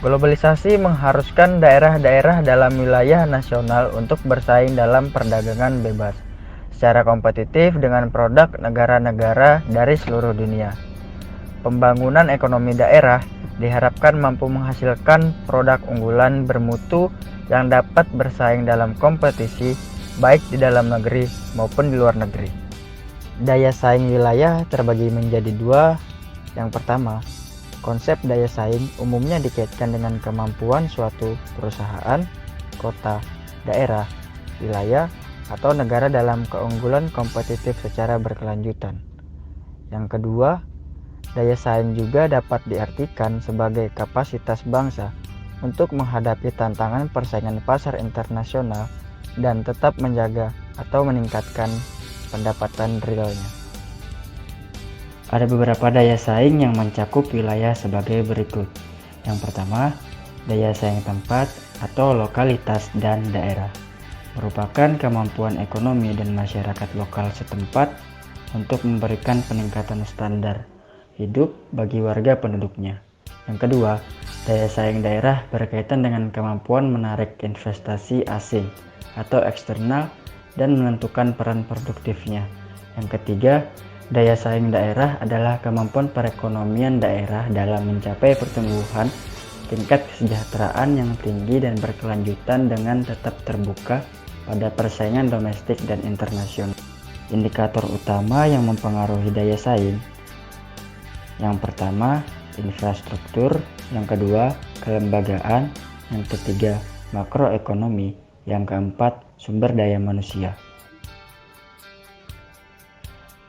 Globalisasi mengharuskan daerah-daerah dalam wilayah nasional untuk bersaing dalam perdagangan bebas secara kompetitif dengan produk negara-negara dari seluruh dunia. Pembangunan ekonomi daerah diharapkan mampu menghasilkan produk unggulan bermutu yang dapat bersaing dalam kompetisi baik di dalam negeri maupun di luar negeri. Daya saing wilayah terbagi menjadi dua. Yang pertama, konsep daya saing umumnya dikaitkan dengan kemampuan suatu perusahaan, kota, daerah, wilayah, atau negara dalam keunggulan kompetitif secara berkelanjutan. Yang kedua, daya saing juga dapat diartikan sebagai kapasitas bangsa untuk menghadapi tantangan persaingan pasar internasional dan tetap menjaga atau meningkatkan pendapatan realnya. Ada beberapa daya saing yang mencakup wilayah sebagai berikut. Yang pertama, daya saing tempat atau lokalitas dan daerah. Merupakan kemampuan ekonomi dan masyarakat lokal setempat untuk memberikan peningkatan standar hidup bagi warga penduduknya. Yang kedua, daya saing daerah berkaitan dengan kemampuan menarik investasi asing atau eksternal dan menentukan peran produktifnya. Yang ketiga, daya saing daerah adalah kemampuan perekonomian daerah dalam mencapai pertumbuhan tingkat kesejahteraan yang tinggi dan berkelanjutan dengan tetap terbuka pada persaingan domestik dan internasional. Indikator utama yang mempengaruhi daya saing. Yang pertama, infrastruktur. Yang kedua, kelembagaan. Yang ketiga, makroekonomi. Yang keempat, sumber daya manusia.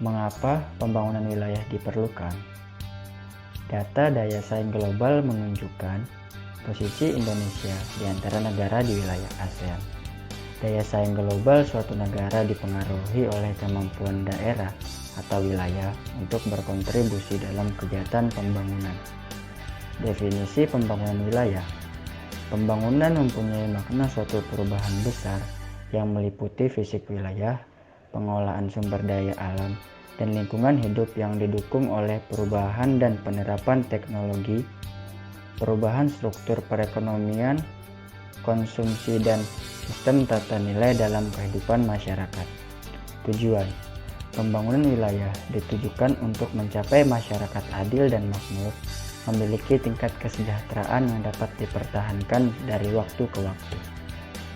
Mengapa pembangunan wilayah diperlukan? Data daya saing global menunjukkan posisi Indonesia di antara negara di wilayah ASEAN. Daya saing global suatu negara dipengaruhi oleh kemampuan daerah atau wilayah untuk berkontribusi dalam kegiatan pembangunan. Definisi pembangunan wilayah. Pembangunan mempunyai makna suatu perubahan besar yang meliputi fisik wilayah, pengolahan sumber daya alam, dan lingkungan hidup yang didukung oleh perubahan dan penerapan teknologi, perubahan struktur perekonomian, konsumsi, dan sistem tata nilai dalam kehidupan masyarakat. Tujuan pembangunan wilayah ditujukan untuk mencapai masyarakat adil dan makmur, memiliki tingkat kesejahteraan yang dapat dipertahankan dari waktu ke waktu.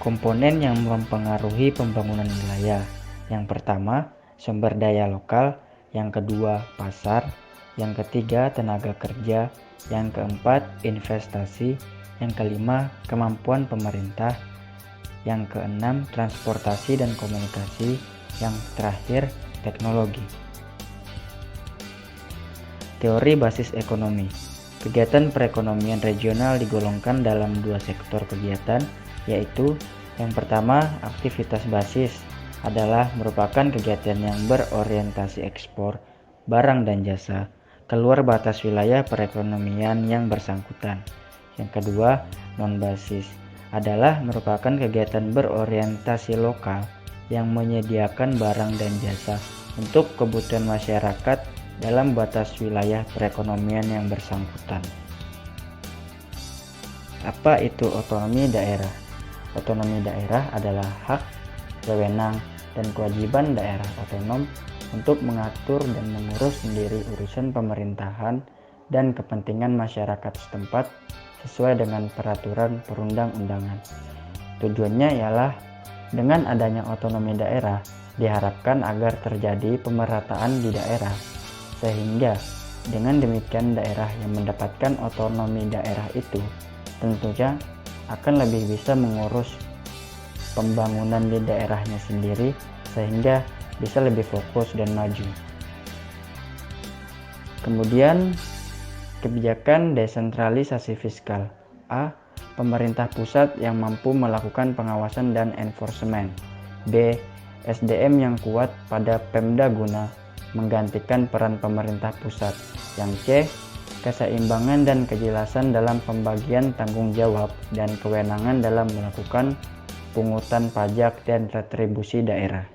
Komponen yang mempengaruhi pembangunan wilayah. Yang pertama, sumber daya lokal. Yang kedua, pasar. Yang ketiga, tenaga kerja. Yang keempat, investasi. Yang kelima, kemampuan pemerintah. Yang keenam, transportasi dan komunikasi. Yang terakhir, teknologi. Teori basis ekonomi. Kegiatan perekonomian regional digolongkan dalam dua sektor kegiatan, yaitu yang pertama, aktivitas basis adalah merupakan kegiatan yang berorientasi ekspor barang dan jasa keluar batas wilayah perekonomian yang bersangkutan. Yang kedua, non-basis adalah merupakan kegiatan berorientasi lokal yang menyediakan barang dan jasa untuk kebutuhan masyarakat dalam batas wilayah perekonomian yang bersangkutan. Apa itu otonomi daerah? Otonomi daerah adalah hak, wewenang, dan kewajiban daerah otonom untuk mengatur dan mengurus sendiri urusan pemerintahan dan kepentingan masyarakat setempat sesuai dengan peraturan perundang-undangan. Tujuannya ialah dengan adanya otonomi daerah diharapkan agar terjadi pemerataan di daerah, sehingga dengan demikian daerah yang mendapatkan otonomi daerah itu tentunya akan lebih bisa mengurus pembangunan di daerahnya sendiri sehingga bisa lebih fokus dan maju. Kemudian kebijakan desentralisasi fiskal. A. Pemerintah pusat yang mampu melakukan pengawasan dan enforcement. B. SDM yang kuat pada Pemda guna menggantikan peran pemerintah pusat. Yang C. Keseimbangan dan kejelasan dalam pembagian tanggung jawab dan kewenangan dalam melakukan pungutan pajak dan retribusi daerah.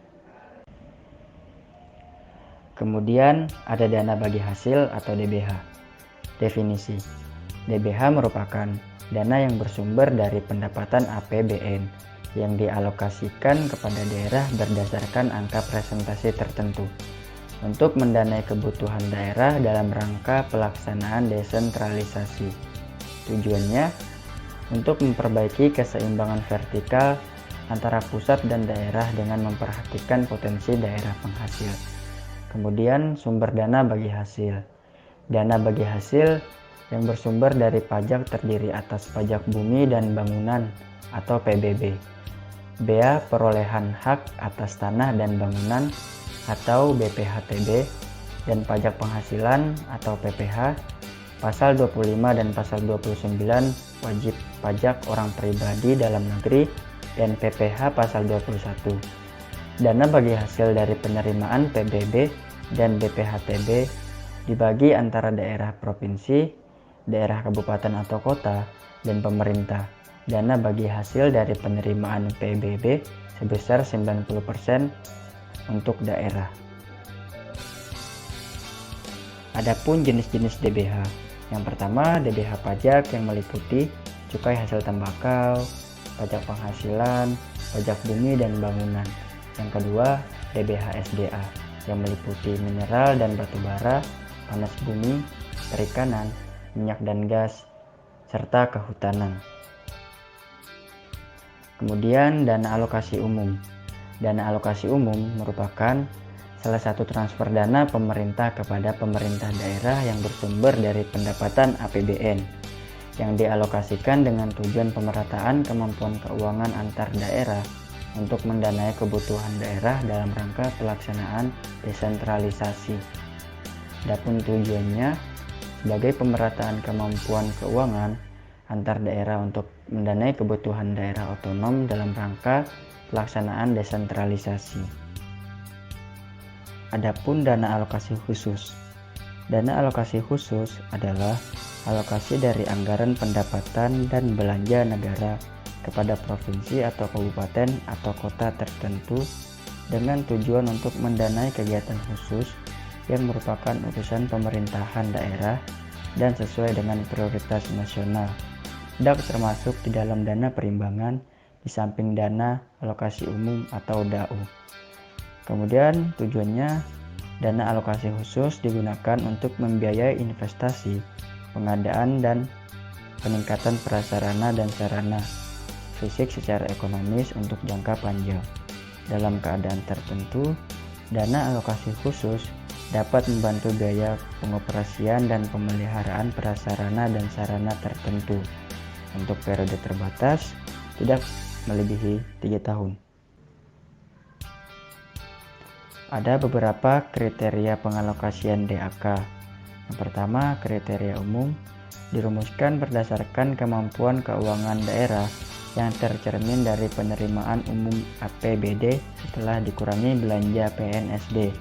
Kemudian ada dana bagi hasil atau DBH. Definisi. DBH merupakan dana yang bersumber dari pendapatan APBN yang dialokasikan kepada daerah berdasarkan angka presentasi tertentu untuk mendanai kebutuhan daerah dalam rangka pelaksanaan desentralisasi. Tujuannya untuk memperbaiki keseimbangan vertikal antara pusat dan daerah dengan memperhatikan potensi daerah penghasil. Kemudian sumber dana bagi hasil. Dana bagi hasil yang bersumber dari pajak terdiri atas pajak bumi dan bangunan atau PBB, bea perolehan hak atas tanah dan bangunan atau BPHTB, dan pajak penghasilan atau PPH. Pasal 25 dan pasal 29 wajib pajak orang pribadi dalam negeri dan PPH pasal 21. Dana bagi hasil dari penerimaan PBB dan BPHTB dibagi antara daerah provinsi, daerah kabupaten atau kota, dan pemerintah. Dana bagi hasil dari penerimaan PBB sebesar 90% untuk daerah. Adapun jenis-jenis DBH. Yang pertama, DBH pajak yang meliputi cukai hasil tembakau, pajak penghasilan, pajak bumi dan bangunan. Yang kedua, DBH SDA yang meliputi mineral dan batu bara, panas bumi, perikanan, minyak dan gas, serta kehutanan. Kemudian dana alokasi umum. Dana alokasi umum merupakan salah satu transfer dana pemerintah kepada pemerintah daerah yang bersumber dari pendapatan APBN yang dialokasikan dengan tujuan pemerataan kemampuan keuangan antar daerah untuk mendanai kebutuhan daerah dalam rangka pelaksanaan desentralisasi. Adapun tujuannya sebagai pemerataan kemampuan keuangan antar daerah untuk mendanai kebutuhan daerah otonom dalam rangka pelaksanaan desentralisasi. Adapun dana alokasi khusus. Dana alokasi khusus adalah alokasi dari anggaran pendapatan dan belanja negara kepada provinsi atau kabupaten atau kota tertentu dengan tujuan untuk mendanai kegiatan khusus yang merupakan urusan pemerintahan daerah dan sesuai dengan prioritas nasional. DAK termasuk di dalam dana perimbangan di samping dana alokasi umum atau DAU. Kemudian tujuannya dana alokasi khusus digunakan untuk membiayai investasi, pengadaan dan peningkatan prasarana dan sarana fisik secara ekonomis untuk jangka panjang. Dalam keadaan tertentu, dana alokasi khusus dapat membantu biaya pengoperasian dan pemeliharaan prasarana dan sarana tertentu untuk periode terbatas tidak melebihi 3 tahun. Ada beberapa kriteria pengalokasian DAK. Yang pertama, kriteria umum dirumuskan berdasarkan kemampuan keuangan daerah yang tercermin dari penerimaan umum APBD setelah dikurangi belanja PNSD.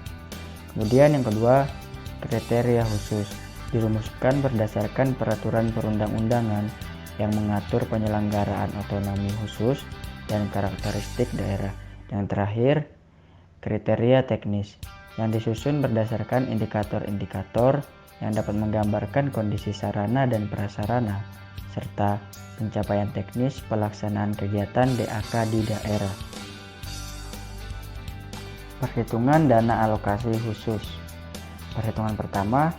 Kemudian yang kedua, kriteria khusus dirumuskan berdasarkan peraturan perundang-undangan yang mengatur penyelenggaraan otonomi khusus dan karakteristik daerah. Yang terakhir, kriteria teknis yang disusun berdasarkan indikator-indikator yang dapat menggambarkan kondisi sarana dan prasarana serta pencapaian teknis pelaksanaan kegiatan DAK di daerah. Perhitungan dana alokasi khusus. Perhitungan pertama,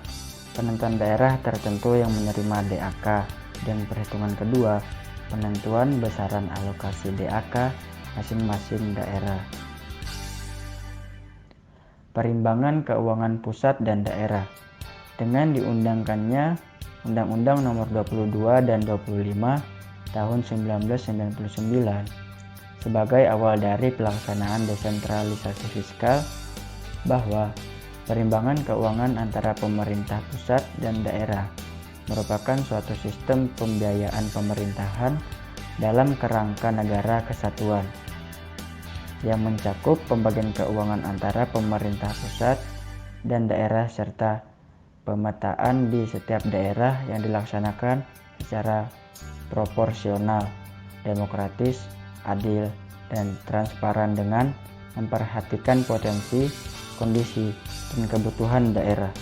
penentuan daerah tertentu yang menerima DAK, dan perhitungan kedua, penentuan besaran alokasi DAK masing-masing daerah. Perimbangan keuangan pusat dan daerah. Dengan diundangkannya Undang-Undang Nomor 22 dan 25 Tahun 1999 sebagai awal dari pelaksanaan desentralisasi fiskal, bahwa perimbangan keuangan antara pemerintah pusat dan daerah merupakan suatu sistem pembiayaan pemerintahan dalam kerangka negara kesatuan yang mencakup pembagian keuangan antara pemerintah pusat dan daerah serta pemetaan di setiap daerah yang dilaksanakan secara proporsional, demokratis, adil, dan transparan dengan memperhatikan potensi, kondisi, dan kebutuhan daerah.